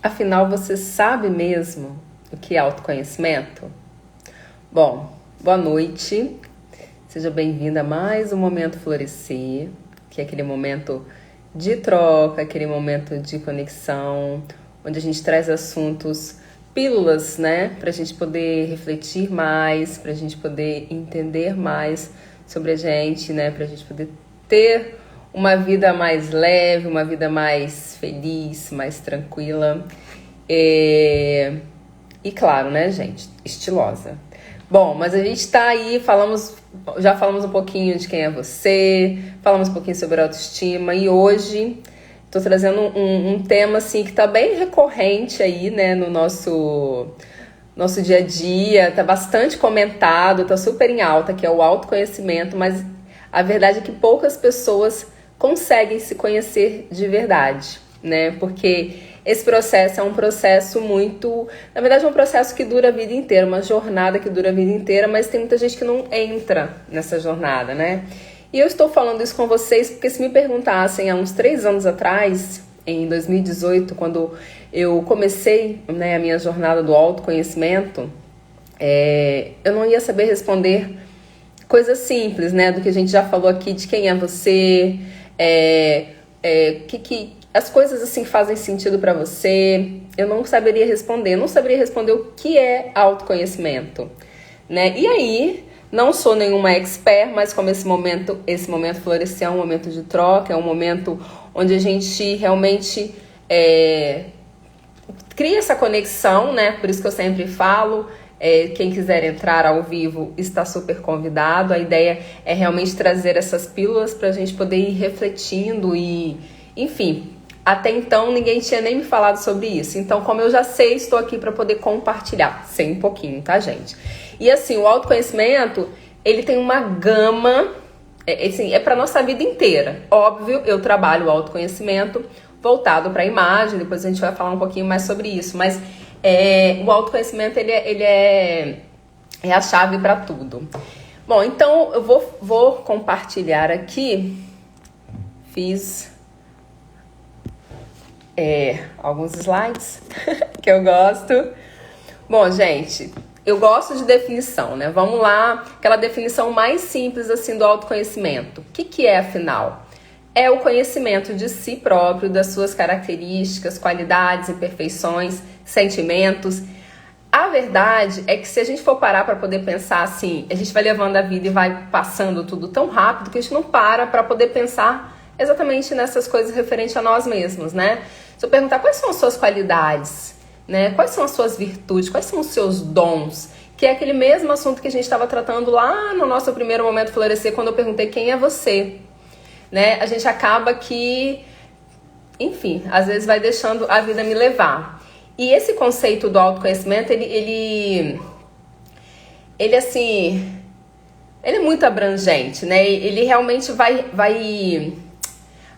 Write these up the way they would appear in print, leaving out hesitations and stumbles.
Afinal, você sabe mesmo o que é autoconhecimento? Bom, boa noite. Seja bem-vinda a mais um Momento Florescer, que é aquele momento de troca, aquele momento de conexão, onde a gente traz assuntos, pílulas, né? Pra gente poder refletir mais, pra gente poder entender mais sobre a gente, né? Pra gente poder ter uma vida mais leve, uma vida mais feliz, mais tranquila. E claro, né, gente? Estilosa. Bom, mas a gente tá aí, já falamos um pouquinho de quem é você, falamos um pouquinho sobre autoestima e hoje tô trazendo um tema, assim, que tá bem recorrente aí, né, no nosso dia a dia, tá bastante comentado, tá super em alta, que é o autoconhecimento, mas a verdade é que poucas pessoas conseguem se conhecer de verdade, né? Porque esse processo é um processo muito... Na verdade, é um processo que dura a vida inteira, uma jornada que dura a vida inteira, mas tem muita gente que não entra nessa jornada, né? E eu estou falando isso com vocês porque se me perguntassem há uns 3 anos atrás, em 2018, quando eu comecei, né, a minha jornada do autoconhecimento, eu não ia saber responder coisas simples, né? Do que a gente já falou aqui, de quem é você, as coisas assim fazem sentido pra você. Eu não saberia responder, o que é autoconhecimento, né? E aí, não sou nenhuma expert, mas como esse momento Florescer é um momento de troca, é um momento onde a gente realmente cria essa conexão, né? Por isso que eu sempre falo, quem quiser entrar ao vivo está super convidado. A ideia é realmente trazer essas pílulas para a gente poder ir refletindo e, enfim, até então ninguém tinha nem me falado sobre isso. Então, como eu já sei, estou aqui para poder compartilhar. Sei um pouquinho, tá, gente? E assim, o autoconhecimento, ele tem uma gama, assim, é para nossa vida inteira. Óbvio, eu trabalho o autoconhecimento voltado para a imagem, depois a gente vai falar um pouquinho mais sobre isso, mas o autoconhecimento ele é a chave para tudo. Bom, então eu vou compartilhar aqui, fiz alguns slides que eu gosto. Bom, gente, eu gosto de definição, né? Vamos lá, aquela definição mais simples assim do autoconhecimento. O que é, afinal? É o conhecimento de si próprio, das suas características, qualidades, imperfeições, sentimentos. A verdade é que se a gente for parar para poder pensar assim, a gente vai levando a vida e vai passando tudo tão rápido que a gente não para poder pensar exatamente nessas coisas referentes a nós mesmos, né? Se eu perguntar quais são as suas qualidades, né? Quais são as suas virtudes, quais são os seus dons, que é aquele mesmo assunto que a gente estava tratando lá no nosso primeiro Momento Florescer, quando eu perguntei quem é você, né? A gente acaba que, enfim, às vezes vai deixando a vida me levar. E esse conceito do autoconhecimento, ele assim, ele é muito abrangente, né? Ele realmente vai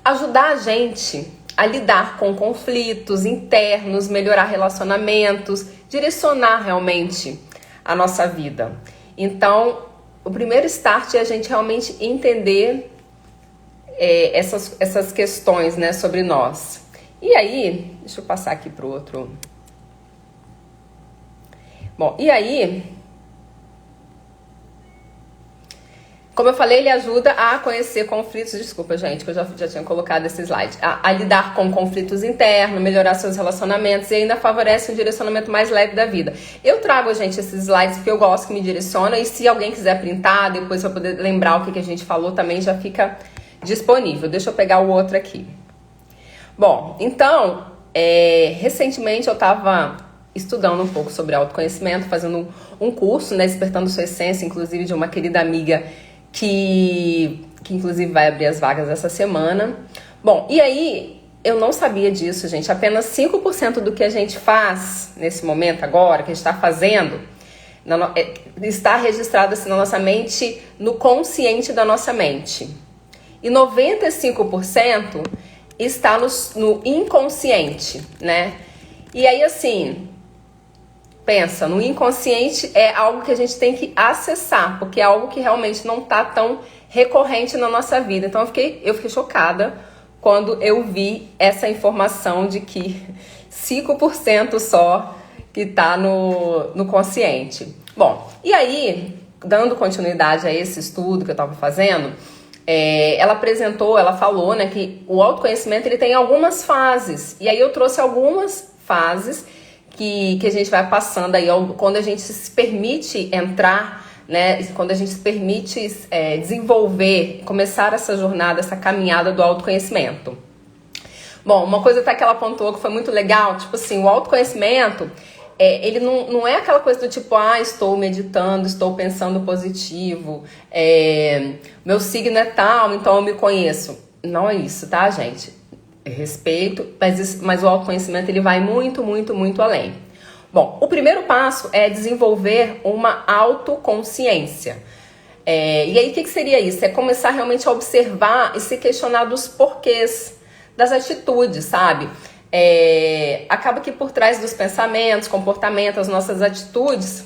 ajudar a gente a lidar com conflitos internos, melhorar relacionamentos, direcionar realmente a nossa vida. Então, o primeiro start é a gente realmente entender essas questões, né, sobre nós. E aí, deixa eu passar aqui pro outro. Bom, e aí, como eu falei, ele ajuda a conhecer conflitos. Desculpa, gente, que eu já tinha colocado esse slide. A lidar com conflitos internos, melhorar seus relacionamentos e ainda favorece um direcionamento mais leve da vida. Eu trago, gente, esses slides porque eu gosto que me direciona. E se alguém quiser printar, depois para poder lembrar o que a gente falou, também já fica disponível. Deixa eu pegar o outro aqui. Bom, então, recentemente eu estava estudando um pouco sobre autoconhecimento, fazendo um curso, né, Despertando Sua Essência, inclusive de uma querida amiga que inclusive vai abrir as vagas essa semana. Bom, e aí eu não sabia disso, gente. Apenas 5% do que a gente faz nesse momento agora, que a gente está fazendo, está registrado assim na nossa mente, no consciente da nossa mente. E 95% está no inconsciente, né? E aí, assim, pensa, no inconsciente é algo que a gente tem que acessar, porque é algo que realmente não está tão recorrente na nossa vida. Então eu fiquei chocada quando eu vi essa informação de que 5% só que tá no consciente. Bom, e aí, dando continuidade a esse estudo que eu estava fazendo, ela falou, né, que o autoconhecimento ele tem algumas fases. E aí eu trouxe algumas fases que a gente vai passando aí quando a gente se permite entrar, né, quando a gente se permite desenvolver, começar essa jornada, essa caminhada do autoconhecimento. Bom, uma coisa até que ela apontou que foi muito legal, tipo assim, o autoconhecimento, ele não é aquela coisa do tipo, estou meditando, estou pensando positivo, meu signo é tal, então eu me conheço. Não é isso, tá, gente? Respeito, mas o autoconhecimento ele vai muito, muito, muito além. Bom, o primeiro passo é desenvolver uma autoconsciência. E aí, o que seria isso? É começar realmente a observar e se questionar dos porquês das atitudes, sabe? Acaba que por trás dos pensamentos, comportamentos, as nossas atitudes,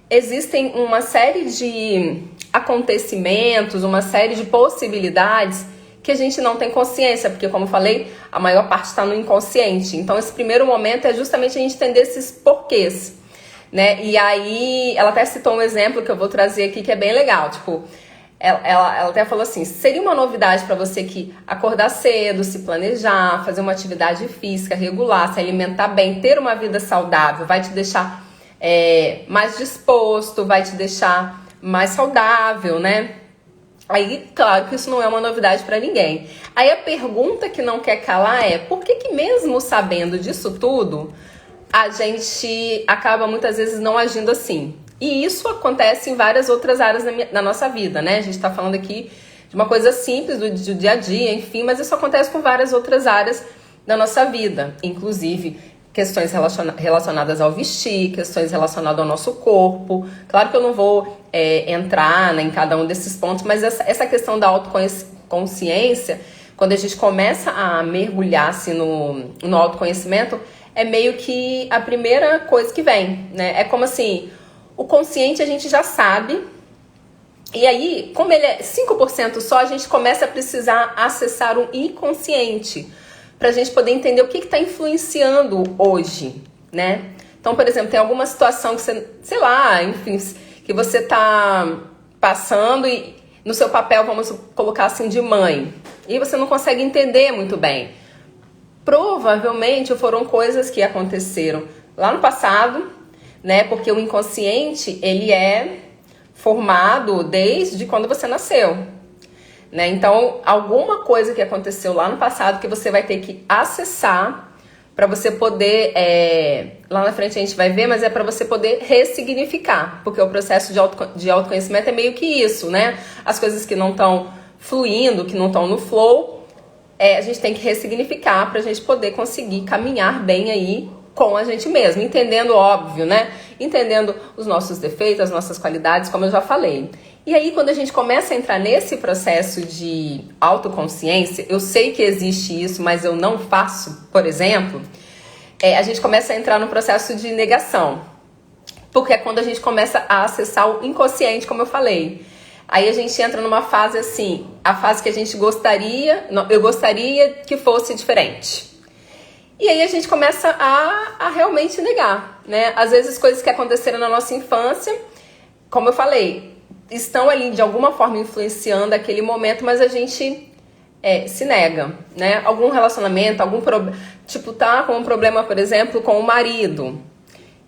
existem uma série de acontecimentos, uma série de possibilidades que a gente não tem consciência, porque, como eu falei, a maior parte está no inconsciente. Então, esse primeiro momento é justamente a gente entender esses porquês, né? E aí, ela até citou um exemplo que eu vou trazer aqui que é bem legal, tipo, ela até falou assim, seria uma novidade para você que acordar cedo, se planejar, fazer uma atividade física regular, se alimentar bem, ter uma vida saudável, vai te deixar mais disposto, vai te deixar mais saudável, né? Aí, claro que isso não é uma novidade para ninguém. Aí a pergunta que não quer calar é, por que mesmo sabendo disso tudo, a gente acaba muitas vezes não agindo assim? E isso acontece em várias outras áreas da nossa vida, né? A gente tá falando aqui de uma coisa simples do dia a dia, enfim, mas isso acontece com várias outras áreas da nossa vida, inclusive questões relacionadas ao vestir, questões relacionadas ao nosso corpo. Claro que eu não vou entrar, né, em cada um desses pontos, mas essa questão da autoconsciência, quando a gente começa a mergulhar assim, no autoconhecimento, é meio que a primeira coisa que vem, né? É como assim, o consciente a gente já sabe, e aí, como ele é 5% só, a gente começa a precisar acessar o inconsciente, para a gente poder entender o que está influenciando hoje, né? Então, por exemplo, tem alguma situação que você, sei lá, enfim, que você está passando e no seu papel, vamos colocar assim, de mãe, e você não consegue entender muito bem. Provavelmente foram coisas que aconteceram lá no passado, né? Porque o inconsciente, ele é formado desde quando você nasceu. Né? Então, alguma coisa que aconteceu lá no passado que você vai ter que acessar para você poder, lá na frente a gente vai ver, mas é para você poder ressignificar, porque o processo de autoconhecimento é meio que isso, né? As coisas que não estão fluindo, que não estão no flow, a gente tem que ressignificar para a gente poder conseguir caminhar bem aí com a gente mesmo, entendendo, óbvio, né? Entendendo os nossos defeitos, as nossas qualidades, como eu já falei. E aí, quando a gente começa a entrar nesse processo de autoconsciência, eu sei que existe isso, mas eu não faço, por exemplo, a gente começa a entrar no processo de negação. Porque é quando a gente começa a acessar o inconsciente, como eu falei. Aí a gente entra numa fase assim, a fase que a gente eu gostaria que fosse diferente. E aí a gente começa a realmente negar, né? Às vezes coisas que aconteceram na nossa infância, como eu falei, estão ali de alguma forma influenciando aquele momento, mas a gente se nega, né? Algum relacionamento, algum problema, tipo, tá com um problema, por exemplo, com o marido.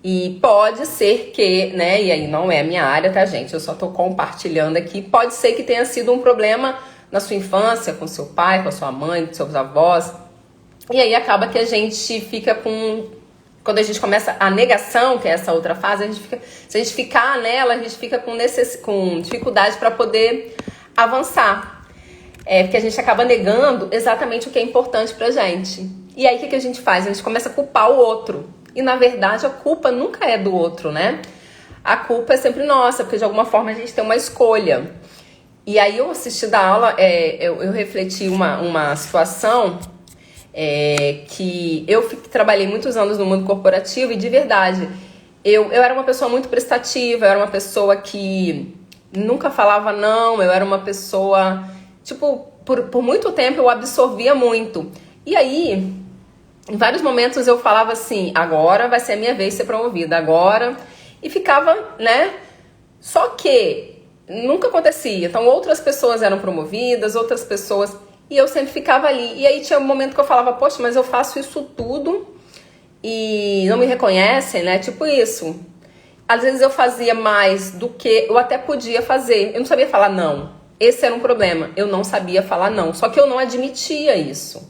E pode ser que, né? E aí não é a minha área, tá, gente? Eu só tô compartilhando aqui. Pode ser que tenha sido um problema na sua infância, com seu pai, com a sua mãe, com seus avós. E aí acaba que a gente fica com... Quando a gente começa a negação, que é essa outra fase, se a gente ficar nela, a gente fica com dificuldade para poder avançar. Porque a gente acaba negando exatamente o que é importante pra gente. E aí o que a gente faz? A gente começa a culpar o outro. E na verdade a culpa nunca é do outro, né? A culpa é sempre nossa, porque de alguma forma a gente tem uma escolha. E aí eu assisti da aula, eu refleti uma situação... que eu trabalhei muitos anos no mundo corporativo e de verdade, eu era uma pessoa muito prestativa, eu era uma pessoa que nunca falava não, eu era uma pessoa, tipo, por muito tempo eu absorvia muito. E aí, em vários momentos eu falava assim, agora vai ser a minha vez de ser promovida, agora. E ficava, né? Só que nunca acontecia. Então outras pessoas eram promovidas, outras pessoas... E eu sempre ficava ali. E aí tinha um momento que eu falava, poxa, mas eu faço isso tudo e não me reconhecem, né? Tipo isso. Às vezes eu fazia mais do que eu até podia fazer. Eu não sabia falar não. Esse era um problema. Eu não sabia falar não. Só que eu não admitia isso.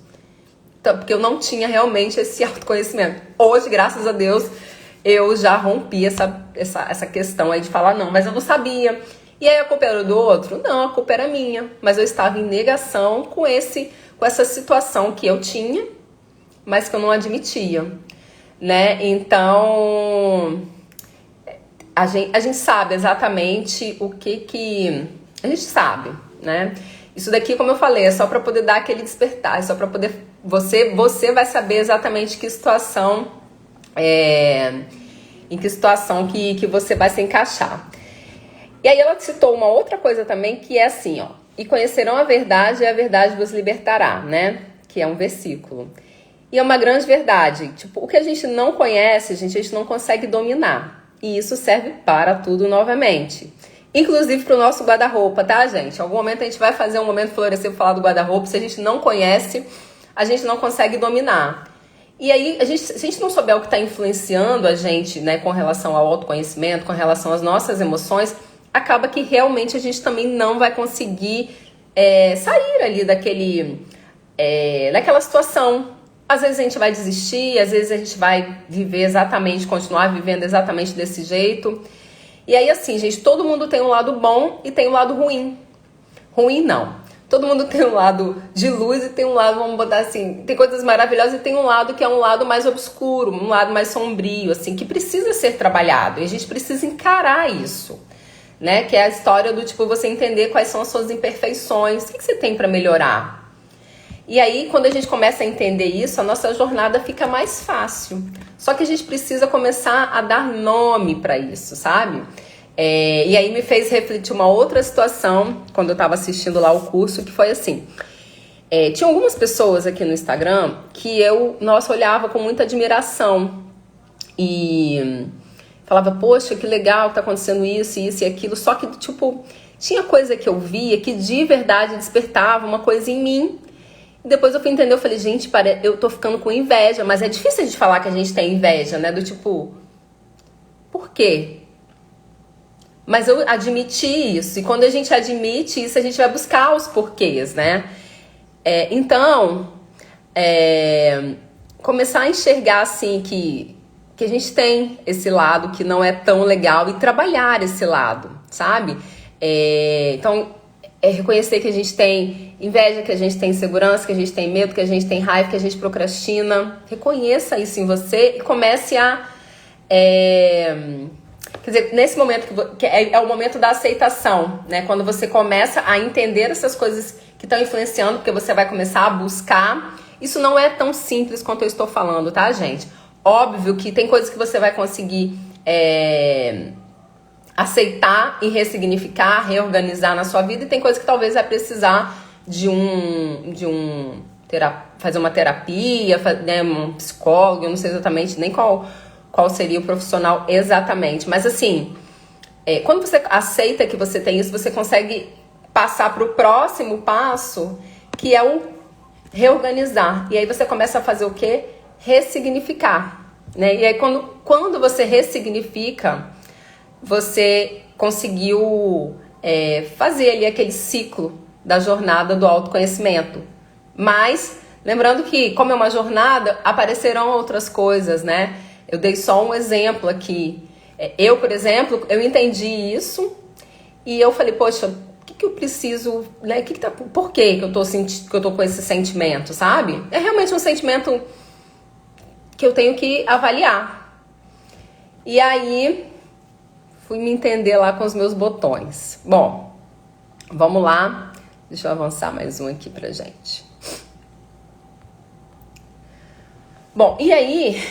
Então, porque eu não tinha realmente esse autoconhecimento. Hoje, graças a Deus, eu já rompi essa questão aí de falar não. Mas eu não sabia. E aí a culpa era do outro? Não, a culpa era minha. Mas eu estava em negação com essa situação que eu tinha, mas que eu não admitia, né? Então, a gente sabe exatamente o que... A gente sabe, né? Isso daqui, como eu falei, é só para poder dar aquele despertar, é só para poder... Você vai saber exatamente que situação... em que situação que você vai se encaixar. E aí ela citou uma outra coisa também, que é assim, ó. E conhecerão a verdade e a verdade vos libertará, né? Que é um versículo. E é uma grande verdade. Tipo, o que a gente não conhece, a gente não consegue dominar. E isso serve para tudo novamente. Inclusive para o nosso guarda-roupa, tá, gente? Em algum momento a gente vai fazer um momento florescer para falar do guarda-roupa. Se a gente não conhece, a gente não consegue dominar. E aí, se a gente não souber o que está influenciando a gente, né, com relação ao autoconhecimento, com relação às nossas emoções... acaba que realmente a gente também não vai conseguir sair ali daquela situação. Às vezes a gente vai desistir, às vezes a gente vai continuar vivendo exatamente desse jeito. E aí assim, gente, todo mundo tem um lado bom e tem um lado ruim. Ruim não. Todo mundo tem um lado de luz e tem um lado, vamos botar assim, tem coisas maravilhosas e tem um lado que é um lado mais obscuro, um lado mais sombrio, assim, que precisa ser trabalhado. E a gente precisa encarar isso. Né? Que é a história do tipo, você entender quais são as suas imperfeições, o que você tem para melhorar. E aí, quando a gente começa a entender isso, a nossa jornada fica mais fácil. Só que a gente precisa começar a dar nome para isso, sabe? E aí me fez refletir uma outra situação, quando eu estava assistindo lá o curso, que foi assim. Tinha algumas pessoas aqui no Instagram que eu, olhava com muita admiração. E... falava, poxa, que legal, tá acontecendo isso e aquilo. Só que, tipo, tinha coisa que eu via que de verdade despertava uma coisa em mim. E depois eu fui entender, eu falei, gente, eu tô ficando com inveja. Mas é difícil a gente falar que a gente tem inveja, né? Do tipo, por quê? Mas eu admiti isso. E quando a gente admite isso, a gente vai buscar os porquês, né? Então, começar a enxergar, assim, que a gente tem esse lado que não é tão legal e trabalhar esse lado, sabe? Então, reconhecer que a gente tem inveja, que a gente tem insegurança, que a gente tem medo, que a gente tem raiva, que a gente procrastina. Reconheça isso em você e comece a... quer dizer, nesse momento que é o momento da aceitação, né? Quando você começa a entender essas coisas que estão influenciando, porque você vai começar a buscar. Isso não é tão simples quanto eu estou falando, tá, gente? Óbvio que tem coisas que você vai conseguir aceitar e ressignificar, reorganizar na sua vida, e tem coisas que talvez vai precisar fazer uma terapia, né, um psicólogo, eu não sei exatamente nem qual seria o profissional exatamente, mas assim, quando você aceita que você tem isso, você consegue passar para o próximo passo, que é o reorganizar, e aí você começa a fazer o quê? Ressignificar, né? E aí quando você ressignifica, você conseguiu fazer ali aquele ciclo da jornada do autoconhecimento. Mas, lembrando que como é uma jornada, aparecerão outras coisas, né? Eu dei só um exemplo aqui. Eu, por exemplo, eu entendi isso e eu falei, poxa, o que eu preciso, né? Por que eu tô com esse sentimento, sabe? É realmente um sentimento que eu tenho que avaliar. E aí, fui me entender lá com os meus botões. Bom, vamos lá. Deixa eu avançar mais um aqui pra gente. Bom, e aí,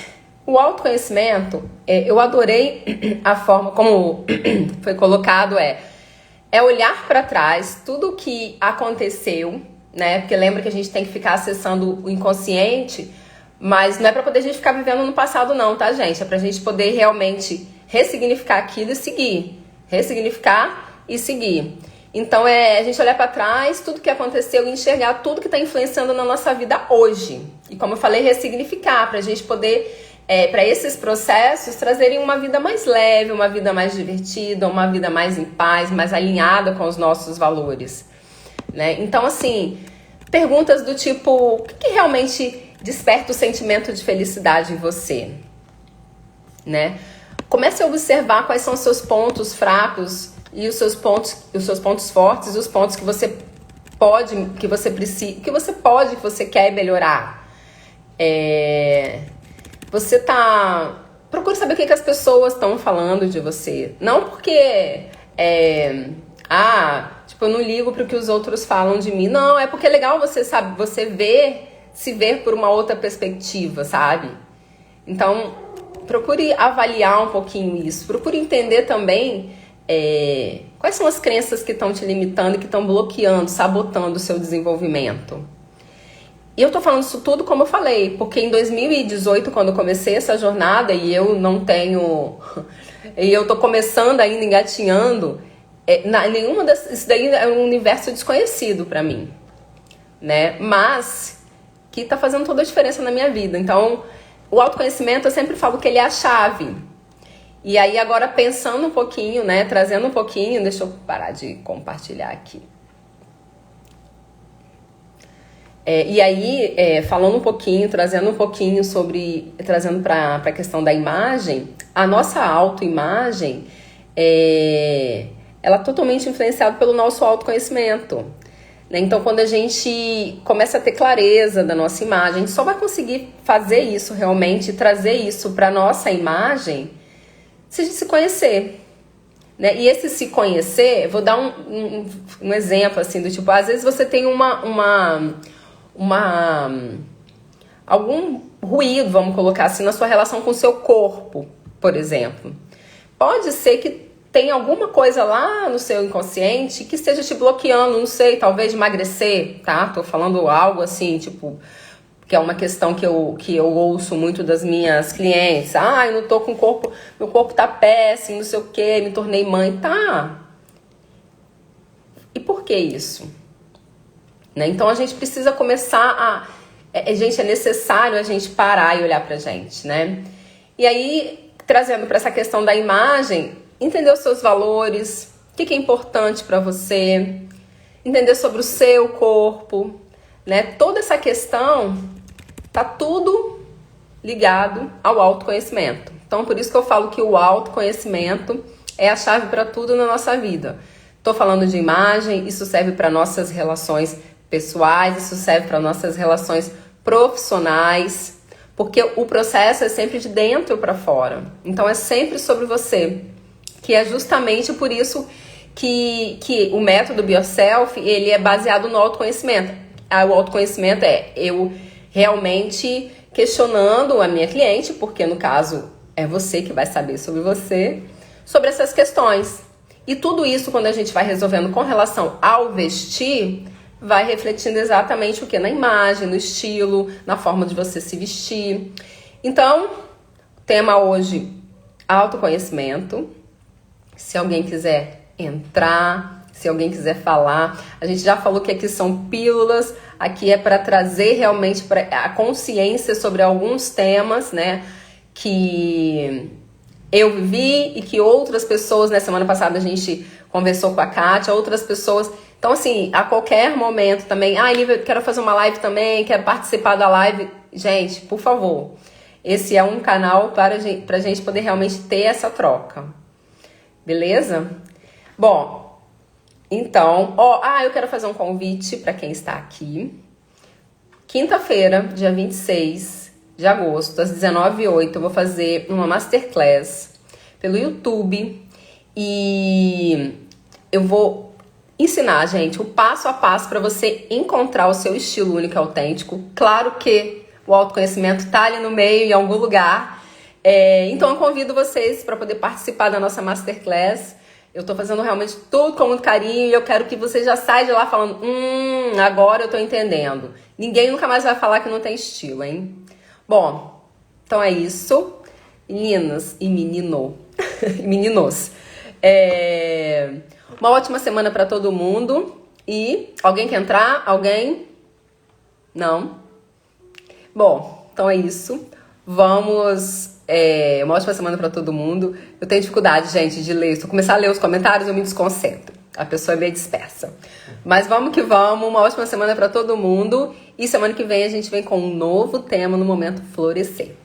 o autoconhecimento, eu adorei a forma como foi colocado, é olhar para trás tudo o que aconteceu, né? Porque lembra que a gente tem que ficar acessando o inconsciente, mas não é para poder a gente ficar vivendo no passado não, tá, gente? É pra gente poder realmente ressignificar aquilo e seguir. Ressignificar e seguir. Então é a gente olhar para trás, tudo que aconteceu e enxergar tudo que está influenciando na nossa vida hoje. E como eu falei, ressignificar, para a gente poder, para esses processos, trazerem uma vida mais leve, uma vida mais divertida, uma vida mais em paz, mais alinhada com os nossos valores. Né? Então, assim, perguntas do tipo, o que realmente desperta o sentimento de felicidade em você? Né? Comece a observar quais são os seus pontos fracos e os seus pontos fortes, os pontos que você pode, que você precisa, que você quer melhorar. Procure saber o que as pessoas estão falando de você. Não porque eu não ligo para o que os outros falam de mim. Não, é porque é legal você se ver por uma outra perspectiva, sabe? Então, procure avaliar um pouquinho isso. Procure entender também quais são as crenças que estão te limitando e que estão bloqueando, sabotando o seu desenvolvimento. E eu tô falando isso tudo como eu falei, porque em 2018, quando eu comecei essa jornada e eu não tenho... e eu tô começando ainda, engatinhando, isso daí é um universo desconhecido pra mim, né? Mas que tá fazendo toda a diferença na minha vida. Então, o autoconhecimento, eu sempre falo que ele é a chave. E aí, agora pensando um pouquinho, né? Trazendo um pouquinho... Deixa eu parar de compartilhar aqui. Falando um pouquinho, trazendo um pouquinho sobre... Trazendo para a questão da imagem. A nossa autoimagem, ela é totalmente influenciada pelo nosso autoconhecimento. Né? Então, quando a gente começa a ter clareza da nossa imagem, a gente só vai conseguir fazer isso realmente, trazer isso para nossa imagem... se a gente se conhecer, né? E esse se conhecer, vou dar um exemplo, assim, do tipo, às vezes você tem algum ruído, vamos colocar assim, na sua relação com o seu corpo, por exemplo. Pode ser que tenha alguma coisa lá no seu inconsciente que esteja te bloqueando, não sei, talvez de emagrecer, tá? Tô falando algo assim, tipo... que é uma questão que eu ouço muito das minas clientes. Eu não tô com o corpo, meu corpo tá péssimo, não sei o que, me tornei mãe. Tá. E por que isso? Né? Então a gente precisa começar gente, é necessário a gente parar e olhar pra gente, né? E aí, trazendo para essa questão da imagem, entender os seus valores, o que é importante para você, entender sobre o seu corpo, né? Toda essa questão... tá tudo ligado ao autoconhecimento. Então, por isso que eu falo que o autoconhecimento é a chave para tudo na nossa vida. Tô falando de imagem, isso serve para nossas relações pessoais, isso serve para nossas relações profissionais, porque o processo é sempre de dentro para fora. Então, é sempre sobre você, que é justamente por isso que o método BioSelf, ele é baseado no autoconhecimento. O autoconhecimento eu realmente questionando a minha cliente, porque no caso é você que vai saber sobre você, sobre essas questões. E tudo isso, quando a gente vai resolvendo com relação ao vestir, vai refletindo exatamente o que? Na imagem, no estilo, na forma de você se vestir. Então, tema hoje, autoconhecimento. Se alguém quiser entrar, se alguém quiser falar, a gente já falou que aqui são pílulas, aqui é para trazer realmente a consciência sobre alguns temas, né, que eu vivi e que outras pessoas, né, semana passada a gente conversou com a Kátia, outras pessoas. Então, assim, a qualquer momento também, Lívia, eu quero fazer uma live também, quero participar da live. Gente, por favor, esse é um canal para a gente poder realmente ter essa troca. Beleza? Bom, então, eu quero fazer um convite para quem está aqui. Quinta-feira, dia 26 de agosto, às 19h08, eu vou fazer uma masterclass pelo YouTube e eu vou ensinar, gente, o passo a passo para você encontrar o seu estilo único e autêntico. Claro que o autoconhecimento tá ali no meio, em algum lugar. Então eu convido vocês para poder participar da nossa masterclass. Eu tô fazendo realmente tudo com muito carinho e eu quero que você já saia de lá falando, agora eu tô entendendo. Ninguém nunca mais vai falar que não tem estilo, hein? Bom, então é isso. Meninas e menino, e meninos. Uma ótima semana pra todo mundo. E alguém quer entrar? Alguém? Não? Bom, então é isso. Vamos... uma ótima semana pra todo mundo. Eu tenho dificuldade, gente, de ler. Se eu começar a ler os comentários, eu me desconcentro. A pessoa é meio dispersa. Mas vamos que vamos. Uma ótima semana pra todo mundo. E semana que vem a gente vem com um novo tema no Momento Florescer.